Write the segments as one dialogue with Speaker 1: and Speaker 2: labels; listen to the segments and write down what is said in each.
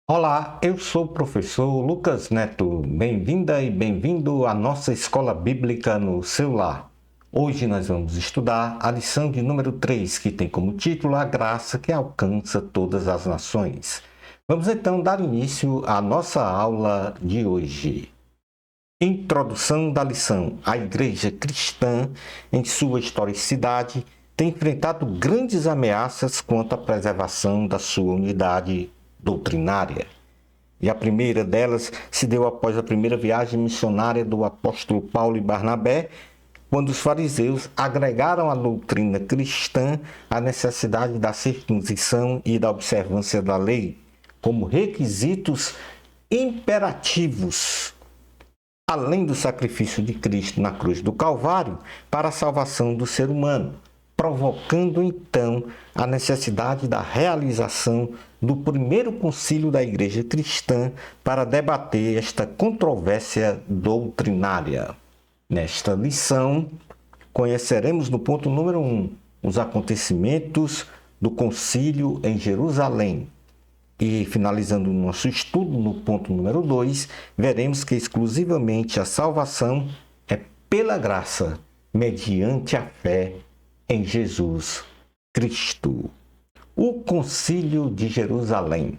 Speaker 1: Olá, eu sou o professor Lucas Neto. Bem-vinda e bem-vindo à nossa escola bíblica no celular. Hoje nós vamos estudar a lição de número 3, que tem como título A Graça que Alcança Todas as Nações. Vamos então dar início à nossa aula de hoje. Introdução da lição. A Igreja cristã, em sua historicidade, tem enfrentado grandes ameaças quanto à preservação da sua unidade doutrinária. E a primeira delas se deu após a primeira viagem missionária do apóstolo Paulo e Barnabé, quando os fariseus agregaram à doutrina cristã a necessidade da circuncisão e da observância da lei como requisitos imperativos, além do sacrifício de Cristo na cruz do Calvário para a salvação do ser humano, provocando então a necessidade da realização do primeiro concílio da Igreja Cristã para debater esta controvérsia doutrinária. Nesta lição, conheceremos no ponto número 1 os acontecimentos do concílio em Jerusalém. E finalizando o nosso estudo no ponto número 2, veremos que exclusivamente a salvação é pela graça, mediante a fé em Jesus Cristo. O Concílio de Jerusalém.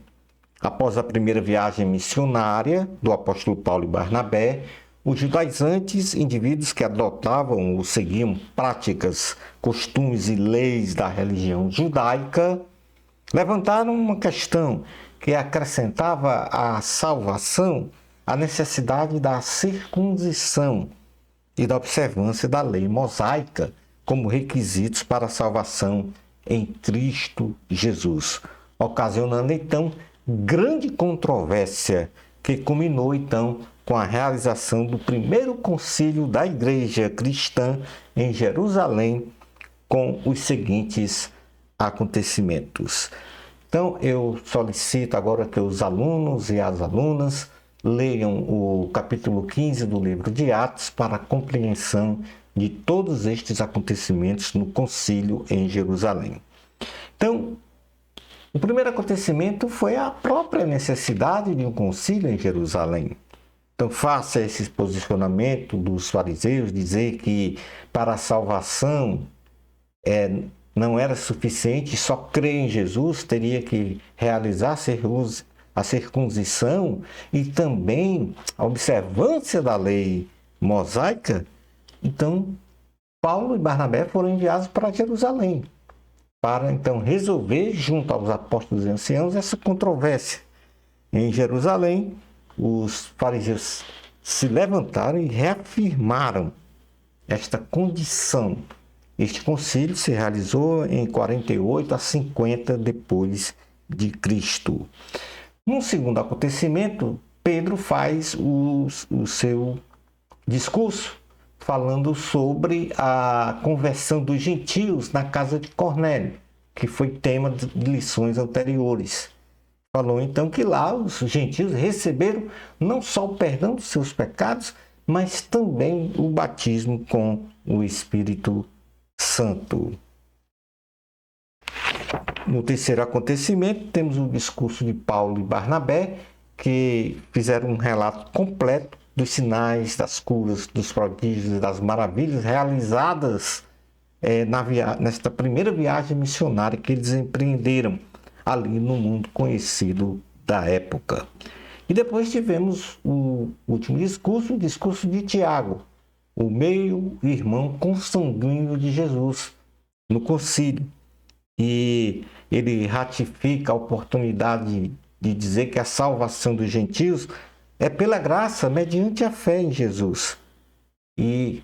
Speaker 1: Após a primeira viagem missionária do apóstolo Paulo e Barnabé, os judaizantes, indivíduos que adotavam ou seguiam práticas, costumes e leis da religião judaica, levantaram uma questão que acrescentava à salvação a necessidade da circuncisão e da observância da lei mosaica como requisitos para a salvação em Cristo Jesus, ocasionando então grande controvérsia que culminou então com a realização do primeiro concílio da Igreja Cristã em Jerusalém com os seguintes acontecimentos. Então eu solicito agora que os alunos e as alunas leiam o capítulo 15 do livro de Atos para a compreensão de todos estes acontecimentos no concílio em Jerusalém. Então, o primeiro acontecimento foi a própria necessidade de um concílio em Jerusalém. Então, faça esse posicionamento dos fariseus, dizer que para a salvação não era suficiente só crer em Jesus, teria que realizar a circuncisão e também a observância da lei mosaica. Então, Paulo e Barnabé foram enviados para Jerusalém, para então resolver, junto aos apóstolos e anciãos, essa controvérsia. Em Jerusalém, os fariseus se levantaram e reafirmaram esta condição. Este concílio se realizou em 48 a 50 depois de Cristo. Num segundo acontecimento, Pedro faz o seu discurso, falando sobre a conversão dos gentios na casa de Cornélio, que foi tema de lições anteriores. Falou então que lá os gentios receberam não só o perdão dos seus pecados, mas também o batismo com o Espírito Santo. No terceiro acontecimento, temos o discurso de Paulo e Barnabé, que fizeram um relato completo dos sinais, das curas, dos prodígios, das maravilhas realizadas nesta primeira viagem missionária que eles empreenderam ali no mundo conhecido da época. E depois tivemos o último discurso, o discurso de Tiago, o meio-irmão consanguíneo de Jesus, no concílio. E ele ratifica a oportunidade de dizer que a salvação dos gentios é pela graça, mediante a fé em Jesus. E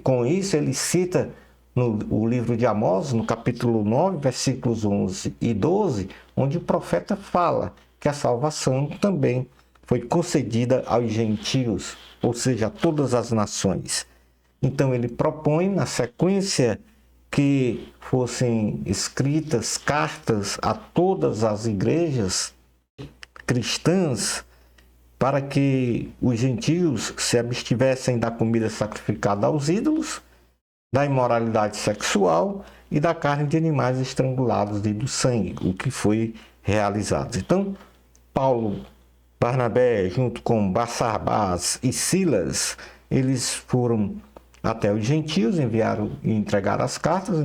Speaker 1: com isso ele cita no livro de Amós, no capítulo 9, versículos 11 e 12, onde o profeta fala que a salvação também foi concedida aos gentios, ou seja, a todas as nações. Então ele propõe, na sequência, que fossem escritas cartas a todas as igrejas cristãs para que os gentios se abstivessem da comida sacrificada aos ídolos, da imoralidade sexual e da carne de animais estrangulados e do sangue, o que foi realizado. Então, Paulo, Barnabé, junto com Barsabás e Silas, eles foram até os gentios, enviaram e entregaram as cartas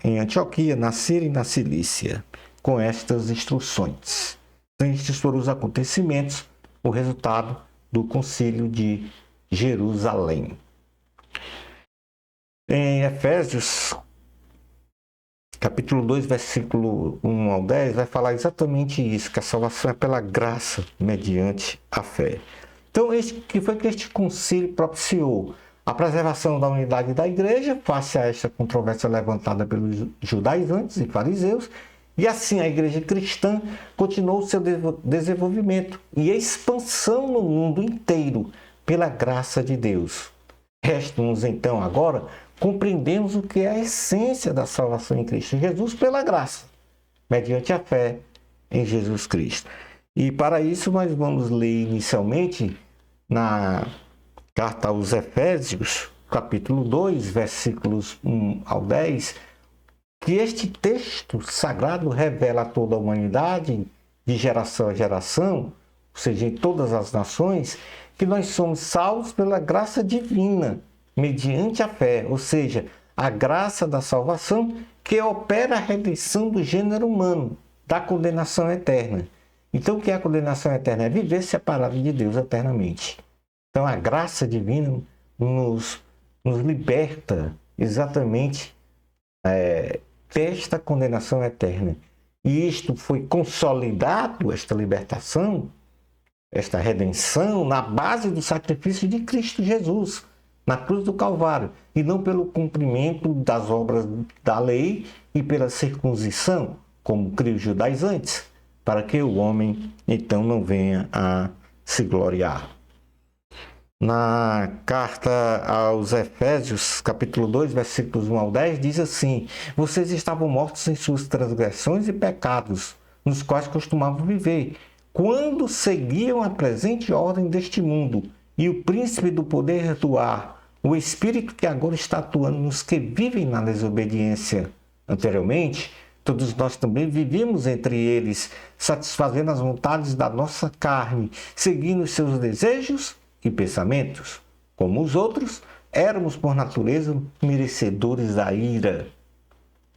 Speaker 1: em Antioquia, na Síria e na Cilícia, com estas instruções. Então, estes foram os acontecimentos, o resultado do concílio de Jerusalém. Em Efésios, capítulo 2, versículo 1 ao 10, vai falar exatamente isso, que a salvação é pela graça, mediante a fé. Então, que foi que este concílio propiciou? A preservação da unidade da igreja, face a esta controvérsia levantada pelos judaizantes e fariseus, e assim a igreja cristã continuou seu desenvolvimento e expansão no mundo inteiro, pela graça de Deus. Resta-nos então agora compreendemos o que é a essência da salvação em Cristo Jesus pela graça, mediante a fé em Jesus Cristo. E para isso nós vamos ler inicialmente na carta aos Efésios, capítulo 2, versículos 1 ao 10, que este texto sagrado revela a toda a humanidade, de geração a geração, ou seja, em todas as nações, que nós somos salvos pela graça divina, mediante a fé, ou seja, a graça da salvação que opera a redenção do gênero humano, da condenação eterna. Então, o que é a condenação eterna? É viver separado de Deus eternamente. Então, a graça divina nos liberta exatamente desta condenação eterna. E isto foi consolidado, esta libertação, esta redenção, na base do sacrifício de Cristo Jesus, na cruz do Calvário, e não pelo cumprimento das obras da lei e pela circuncisão, como criam os judaizantes, para que o homem, então, não venha a se gloriar. Na carta aos Efésios, capítulo 2, versículos 1 ao 10, diz assim: vocês estavam mortos em suas transgressões e pecados, nos quais costumavam viver, quando seguiam a presente ordem deste mundo, e o príncipe do poder do ar, o espírito que agora está atuando nos que vivem na desobediência. Anteriormente, todos nós também vivíamos entre eles, satisfazendo as vontades da nossa carne, seguindo os seus desejos e pensamentos. Como os outros, éramos por natureza merecedores da ira.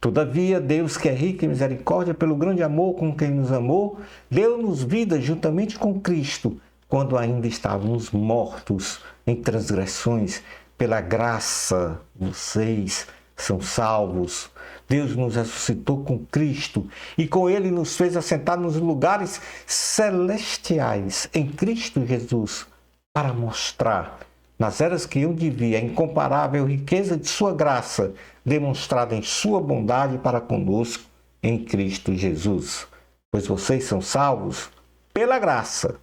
Speaker 1: Todavia, Deus, que é rico em misericórdia, pelo grande amor com quem nos amou, deu-nos vida juntamente com Cristo, quando ainda estávamos mortos em transgressões. Pela graça, vocês são salvos. Deus nos ressuscitou com Cristo e com Ele nos fez assentar nos lugares celestiais em Cristo Jesus, para mostrar nas eras que hão de vir a incomparável riqueza de sua graça, demonstrada em sua bondade para conosco em Cristo Jesus. Pois vocês são salvos pela graça,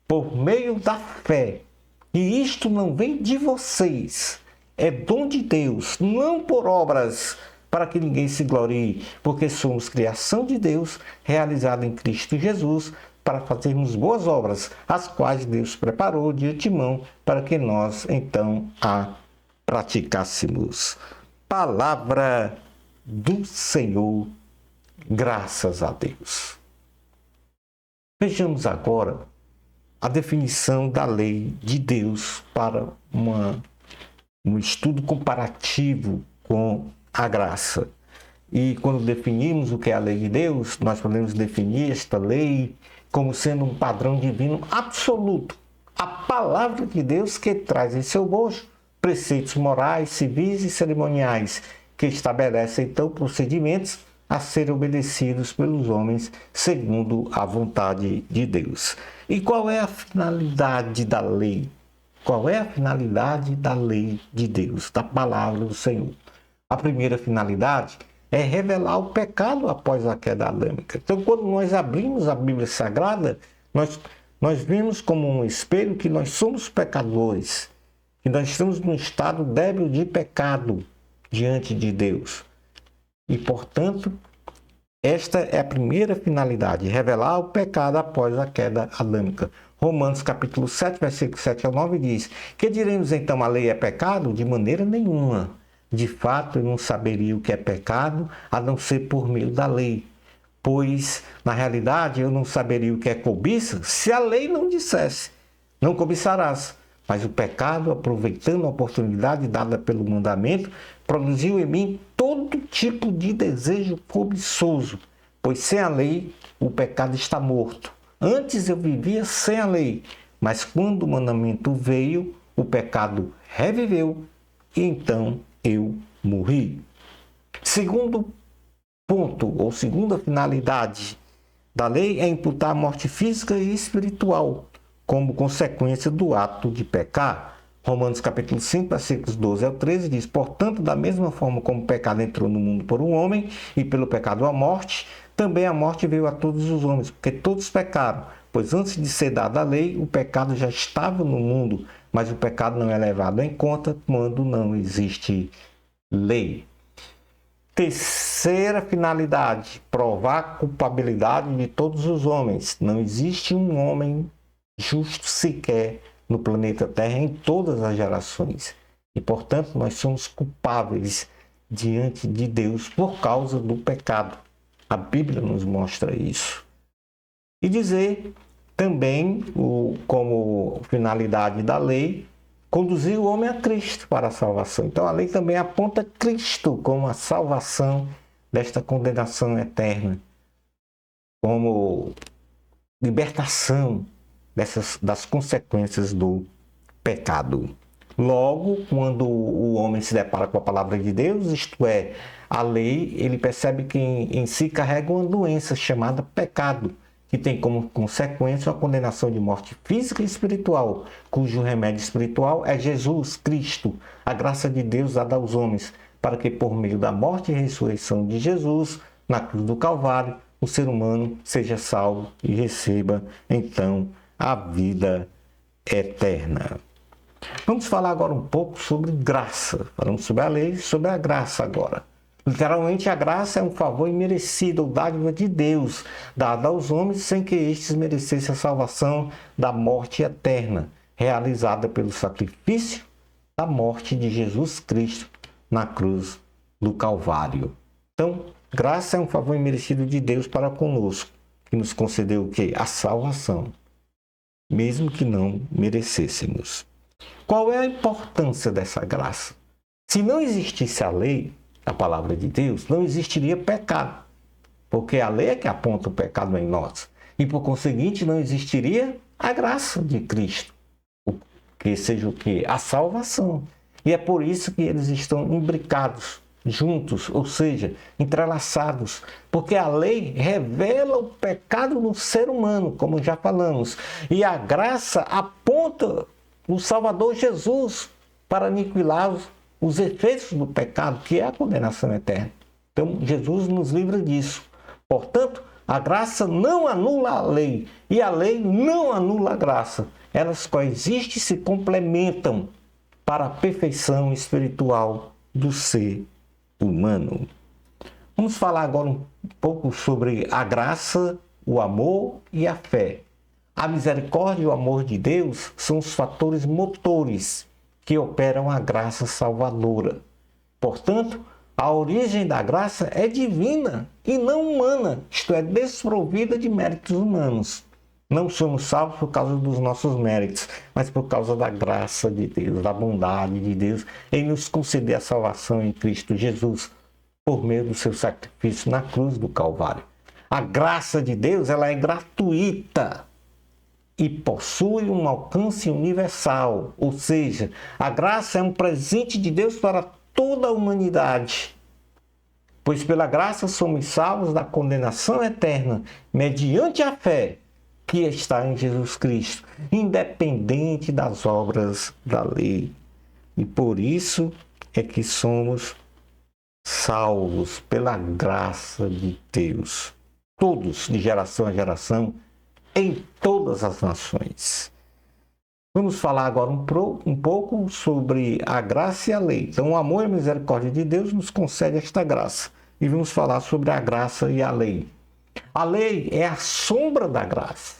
Speaker 1: por meio da fé. E isto não vem de vocês, é dom de Deus, não por obras, para que ninguém se glorie, porque somos criação de Deus, realizada em Cristo Jesus, para fazermos boas obras, as quais Deus preparou de antemão para que nós, então, a praticássemos. Palavra do Senhor, graças a Deus. Vejamos agora a definição da lei de Deus para um estudo comparativo com a graça. E quando definimos o que é a lei de Deus, nós podemos definir esta lei como sendo um padrão divino absoluto. A palavra de Deus que traz em seu bojo preceitos morais, civis e cerimoniais, que estabelecem então procedimentos a serem obedecidos pelos homens segundo a vontade de Deus. E qual é a finalidade da lei? Qual é a finalidade da lei de Deus, da palavra do Senhor? A primeira finalidade é revelar o pecado após a queda adâmica. Então, quando nós abrimos a Bíblia Sagrada, nós vemos como um espelho que nós somos pecadores, que nós estamos num estado débil de pecado diante de Deus. E, portanto, esta é a primeira finalidade, revelar o pecado após a queda adâmica. Romanos capítulo 7, versículo 7 ao 9 diz: que diremos então, a lei é pecado? De maneira nenhuma. De fato, eu não saberia o que é pecado, a não ser por meio da lei. pois, na realidade, eu não saberia o que é cobiça se a lei não dissesse, não cobiçarás. Mas o pecado, aproveitando a oportunidade dada pelo mandamento, produziu em mim todo tipo de desejo cobiçoso, pois sem a lei o pecado está morto. Antes eu vivia sem a lei, mas quando o mandamento veio, o pecado reviveu e então eu morri. Segundo ponto, ou segunda finalidade da lei é imputar a morte física e espiritual como consequência do ato de pecar. Romanos capítulo 5, versículos 12 ao 13 diz: portanto, da mesma forma como o pecado entrou no mundo por um homem e pelo pecado a morte, também a morte veio a todos os homens, porque todos pecaram. Pois antes de ser dada a lei, o pecado já estava no mundo, mas o pecado não é levado em conta quando não existe lei. Terceira finalidade, provar a culpabilidade de todos os homens. Não existe um homem justo sequer no planeta Terra em todas as gerações. E, portanto, nós somos culpáveis diante de Deus por causa do pecado. A Bíblia nos mostra isso. E dizer também, como finalidade da lei, conduzir o homem a Cristo para a salvação. Então a lei também aponta Cristo como a salvação desta condenação eterna, como libertação das consequências do pecado. Logo, quando o homem se depara com a palavra de Deus, isto é, a lei, ele percebe que em si carrega uma doença chamada pecado, que tem como consequência a condenação de morte física e espiritual, cujo remédio espiritual é Jesus Cristo, a graça de Deus dada aos homens, para que por meio da morte e ressurreição de Jesus, na cruz do Calvário, o ser humano seja salvo e receba, então, a vida eterna. Vamos falar agora um pouco sobre graça. Falamos sobre a lei e sobre a graça agora. Literalmente, a graça é um favor imerecido ou dádiva de Deus, dada aos homens sem que estes merecessem a salvação da morte eterna, realizada pelo sacrifício da morte de Jesus Cristo na cruz do Calvário. Então, graça é um favor imerecido de Deus para conosco, que nos concedeu o quê? A salvação, mesmo que não merecêssemos. Qual é a importância dessa graça? Se não existisse a lei, a palavra de Deus, não existiria pecado, porque a lei é que aponta o pecado em nós. E, por conseguinte, não existiria a graça de Cristo, que seja o quê? A salvação. E é por isso que eles estão imbricados, juntos, ou seja, entrelaçados, porque a lei revela o pecado no ser humano, como já falamos, e a graça aponta o Salvador Jesus para aniquilar os efeitos do pecado, que é a condenação eterna. Então, Jesus nos livra disso. Portanto, a graça não anula a lei e a lei não anula a graça. Elas coexistem e se complementam para a perfeição espiritual do ser humano. Vamos falar agora um pouco sobre a graça, o amor e a fé. A misericórdia e o amor de Deus são os fatores motores que operam a graça salvadora. Portanto, a origem da graça é divina e não humana, isto é, desprovida de méritos humanos. Não somos salvos por causa dos nossos méritos, mas por causa da graça de Deus, da bondade de Deus, em nos conceder a salvação em Cristo Jesus, por meio do seu sacrifício na cruz do Calvário. A graça de Deus, ela é gratuita e possui um alcance universal, ou seja, a graça é um presente de Deus para toda a humanidade, pois pela graça somos salvos da condenação eterna, mediante a fé que está em Jesus Cristo, independente das obras da lei. E por isso é que somos salvos pela graça de Deus, todos, de geração a geração, em todas as nações. Vamos falar agora um pouco sobre a graça e a lei. Então, o amor e a misericórdia de Deus nos concede esta graça. E vamos falar sobre a graça e a lei. A lei é a sombra da graça.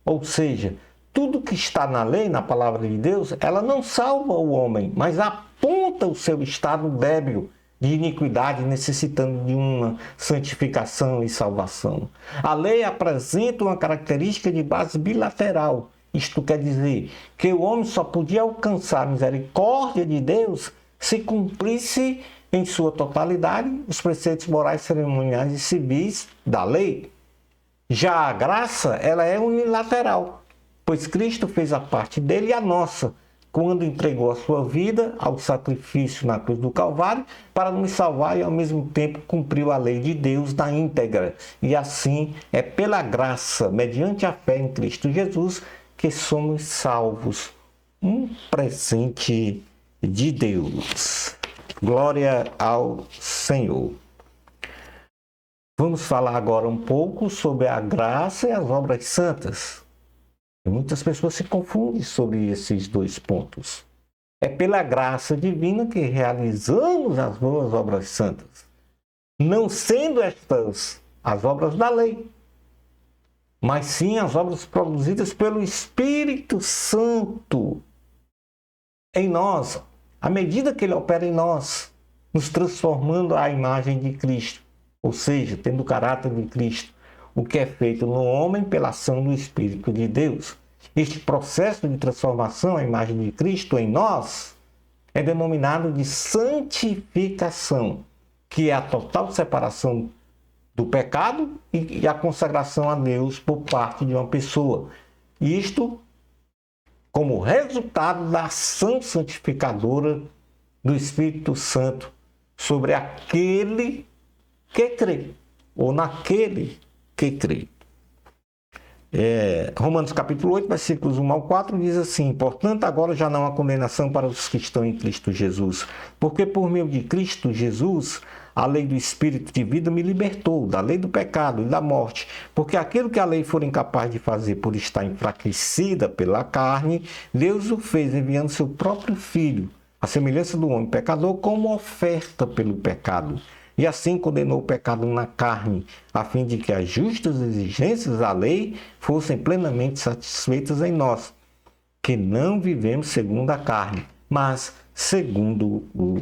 Speaker 1: Ou seja, tudo que está na lei, na palavra de Deus, ela não salva o homem, mas aponta o seu estado débil de iniquidade, necessitando de uma santificação e salvação. A lei apresenta uma característica de base bilateral. Isto quer dizer que o homem só podia alcançar a misericórdia de Deus se cumprisse em sua totalidade os preceitos morais, cerimoniais e civis da lei. Já a graça, ela é unilateral, pois Cristo fez a parte dele e a nossa, quando entregou a sua vida ao sacrifício na cruz do Calvário para nos salvar e ao mesmo tempo cumpriu a lei de Deus na íntegra. E assim é pela graça, mediante a fé em Cristo Jesus, que somos salvos. Um presente de Deus. Glória ao Senhor. Vamos falar agora um pouco sobre a graça e as obras santas. Muitas pessoas se confundem sobre esses dois pontos. É pela graça divina que realizamos as boas obras santas, não sendo estas as obras da lei, mas sim as obras produzidas pelo Espírito Santo em nós, à medida que ele opera em nós, nos transformando à imagem de Cristo, ou seja, tendo o caráter de Cristo, o que é feito no homem pela ação do Espírito de Deus. Este processo de transformação à imagem de Cristo em nós é denominado de santificação, que é a total separação do pecado e a consagração a Deus por parte de uma pessoa. Isto como resultado da ação santificadora do Espírito Santo sobre aquele que crê, ou naquele que crê. Romanos capítulo 8, versículos 1 ao 4 diz assim: portanto, agora já não há condenação para os que estão em Cristo Jesus, porque por meio de Cristo Jesus, a lei do Espírito de vida me libertou da lei do pecado e da morte, porque aquilo que a lei for incapaz de fazer por estar enfraquecida pela carne, Deus o fez enviando seu próprio Filho, à semelhança do homem pecador, como oferta pelo pecado. E assim condenou o pecado na carne, a fim de que as justas exigências da lei fossem plenamente satisfeitas em nós, que não vivemos segundo a carne, mas segundo o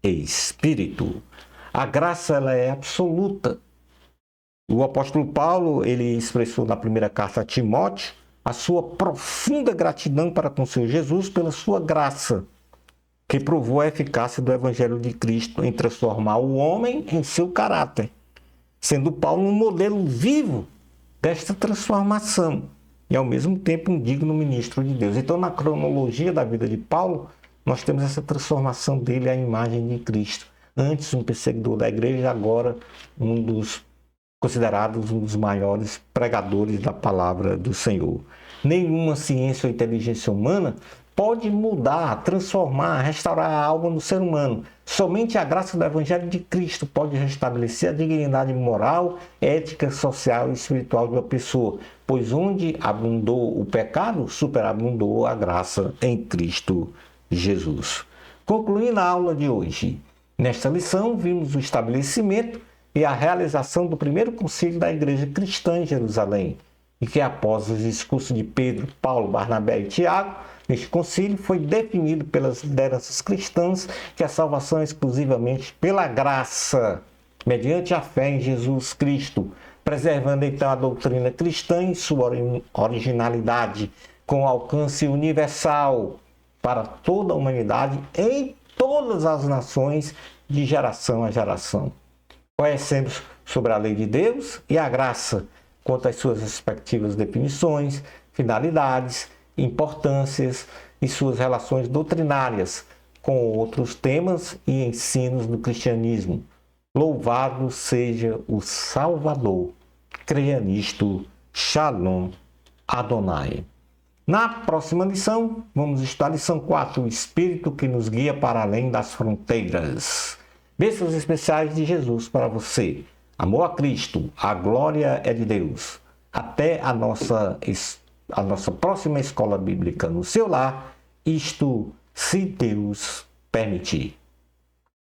Speaker 1: Espírito. A graça, ela é absoluta. O apóstolo Paulo, ele expressou na primeira carta a Timóteo a sua profunda gratidão para com o Senhor Jesus pela sua graça, que provou a eficácia do Evangelho de Cristo em transformar o homem em seu caráter, sendo Paulo um modelo vivo desta transformação e, ao mesmo tempo, um digno ministro de Deus. Então, na cronologia da vida de Paulo, nós temos essa transformação dele à imagem de Cristo. Antes, um perseguidor da igreja, agora considerados um dos maiores pregadores da palavra do Senhor. Nenhuma ciência ou inteligência humana pode mudar, transformar, restaurar a alma do ser humano. Somente a graça do Evangelho de Cristo pode restabelecer a dignidade moral, ética, social e espiritual de uma pessoa, pois onde abundou o pecado, superabundou a graça em Cristo Jesus. Concluindo a aula de hoje, nesta lição vimos o estabelecimento e a realização do primeiro concílio da Igreja Cristã em Jerusalém, e que após os discursos de Pedro, Paulo, Barnabé e Tiago, neste concílio foi definido pelas lideranças cristãs que a salvação é exclusivamente pela graça, mediante a fé em Jesus Cristo, preservando então a doutrina cristã em sua originalidade, com alcance universal para toda a humanidade, em todas as nações, de geração a geração. Conhecemos sobre a lei de Deus e a graça, quanto às suas respectivas definições, finalidades, importâncias e suas relações doutrinárias com outros temas e ensinos do cristianismo. Louvado seja o Salvador. Creia nisto. Shalom Adonai. Na próxima lição, vamos estudar a lição 4, o Espírito que nos guia para além das fronteiras. Bênçãos especiais de Jesus para você. Amor a Cristo, a glória é de Deus. Até a nossa próxima escola bíblica no seu lar, isto se Deus permitir.